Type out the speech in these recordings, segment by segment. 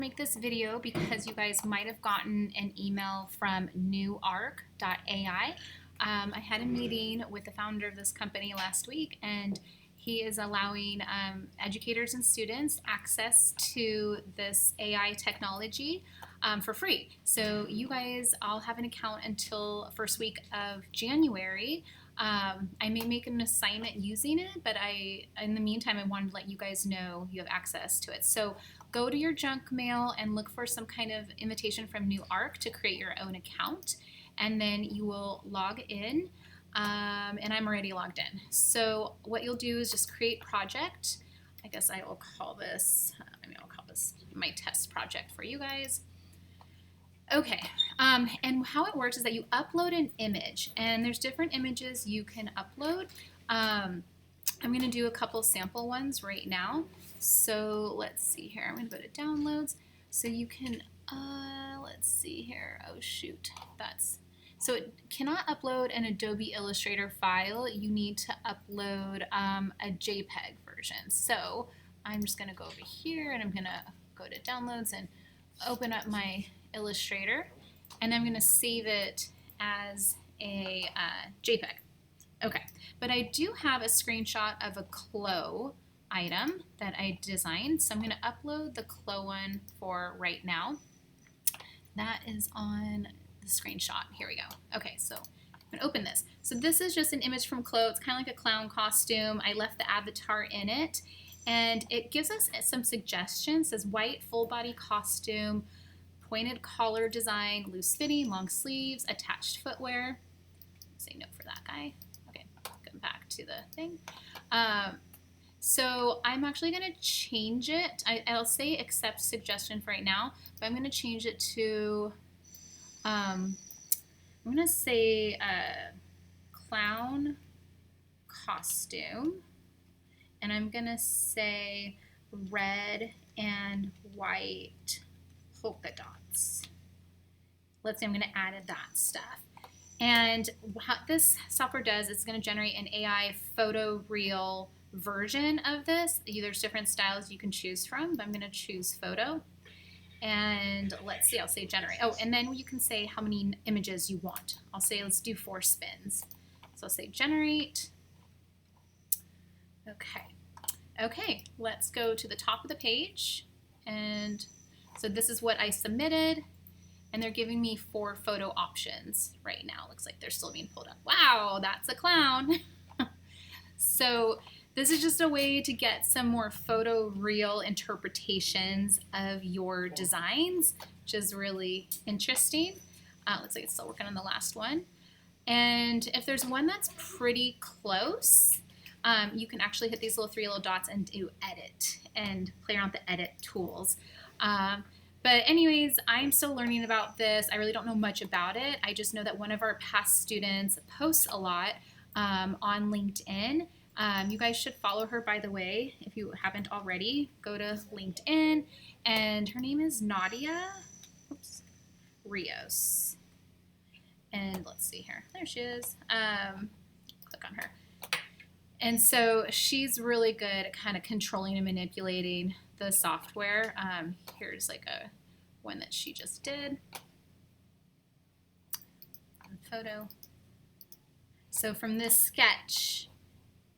Make this video because you guys might have gotten an email from Newarc.ai. I had a meeting with the founder of this company last week, and he is allowing educators and students access to this AI technology for free. So you guys all have an account until first week of January. I may make an assignment using it, but in the meantime, I wanted to let you guys know you have access to it. So go to your junk mail and look for some kind of invitation from Newarc to create your own account, and then you will log in. And I'm already logged in. So what you'll do is just create project. I guess I will call this, I'll call this my test project for you guys. Okay, and how it works is that you upload an image, and there's different images you can upload. I'm going to do a couple sample ones right now. So let's see here. I'm going to go to downloads. So you can, let's see here. Oh shoot, so it cannot upload an Adobe Illustrator file. You need to upload a JPEG version. So I'm just going to go over here, and I'm going to go to downloads and open up my Illustrator, and I'm going to save it as a JPEG. Okay, but I do have a screenshot of a CLO item that I designed, so I'm going to upload the CLO one for right now. That is on the screenshot. Here we go. Okay, so I'm going to open this. So this is just an image from CLO. It's kind of like a clown costume. I left the avatar in it, and it gives us some suggestions. It says white full body costume, pointed collar design, loose fitting, long sleeves, attached footwear. Say no for that guy. Okay, come back to the thing. So I'm actually going to change it. I'll say accept suggestion for right now, but I'm going to change it to, I'm going to say clown costume, and I'm going to say red and white polka dots. Let's say I'm going to add that stuff. And what this software does, it's going to generate an AI photo reel version of this. There's different styles you can choose from, but I'm going to choose photo. And let's see, I'll say generate. Oh, and then you can say how many images you want. I'll say let's do 4 spins. So I'll say generate. Okay. Okay, let's go to the top of the page. And so this is what I submitted, and they're giving me 4 photo options right now. Looks like they're still being pulled up. Wow, that's a clown. So this is just a way to get some more photo reel interpretations of your designs, which is really interesting. Looks like it's still working on the last one. And if there's one that's pretty close, you can actually hit these little 3 little dots and do edit and play around with the edit tools. But anyways, I'm still learning about this. I really don't know much about it. I just know that one of our past students posts a lot on LinkedIn. You guys should follow her, by the way, if you haven't already. Go to LinkedIn, and her name is Nadia Rios. And let's see here. There she is. Click on her. And so she's really good at kind of controlling and manipulating the software. Here's like a one that she just did. Photo. So from this sketch,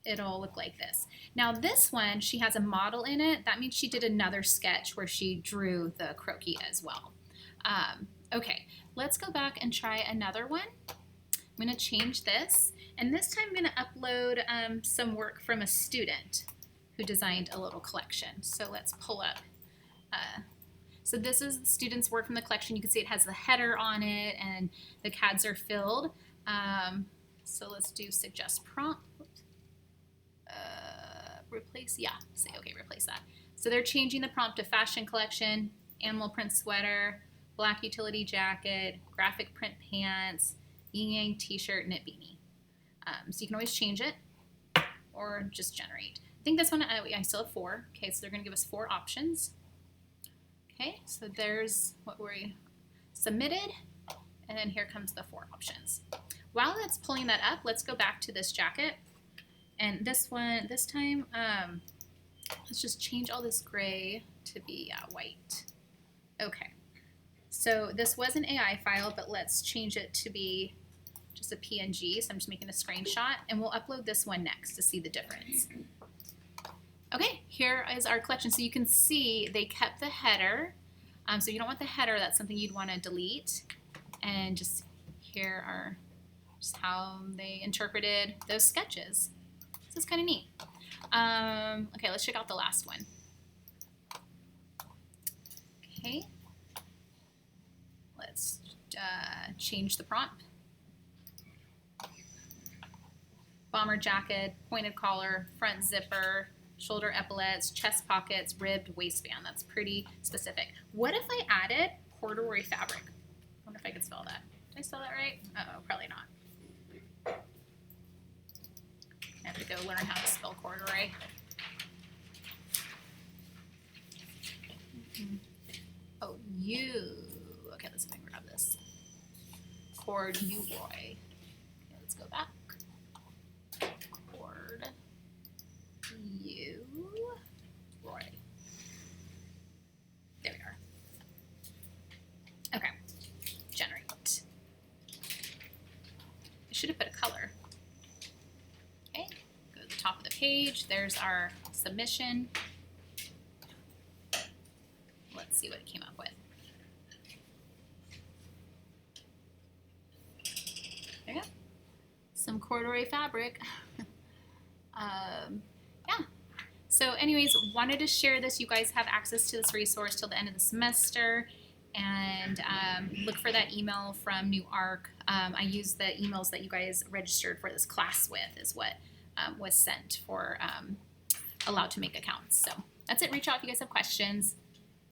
it'll look like this. Now this one, she has a model in it. That means she did another sketch where she drew the croquis as well. Okay, let's go back and try another one. I'm going to change this, and this time I'm going to upload some work from a student who designed a little collection. So let's pull up. So this is the student's work from the collection. You can see it has the header on it, and the CADs are filled. So let's do suggest prompt. Replace, yeah, say okay, replace that. So they're changing the prompt to fashion collection, animal print sweater, black utility jacket, graphic print pants, yin yang t-shirt, knit beanie. So you can always change it or just generate. I think this one, I still have 4. Okay, so they're going to give us 4 options. Okay, so there's what we submitted, and then here comes the 4 options. While that's pulling that up, let's go back to this jacket. And this one, this time, let's just change all this gray to be white. Okay, so this was an AI file, but let's change it to be just a PNG. So I'm just making a screenshot, and we'll upload this one next to see the difference. Okay, here is our collection. So you can see they kept the header. So you don't want the header, that's something you'd want to delete. And just here are just how they interpreted those sketches. This is kind of neat. Okay, let's check out the last one. Okay, let's change the prompt. Bomber jacket, pointed collar, front zipper, shoulder epaulets, chest pockets, ribbed waistband. That's pretty specific. What if I added corduroy fabric? I wonder if I could spell that. Did I spell that right? Uh-oh, probably not. I have to go learn how to spell corduroy. Oh, okay, let's see if I can grab this. Corduroy. Okay, let's go back. Corduroy. There we are. Okay, generate. I should have put a color. Okay, go to the top of the page. There's our submission. Let's see what it came up with. There you go. Some corduroy fabric. Yeah. So anyways, wanted to share this. You guys have access to this resource till the end of the semester. And look for that email from Newarc. I used the emails that you guys registered for this class with is what was sent for allowed to make accounts. So that's it. Reach out if you guys have questions.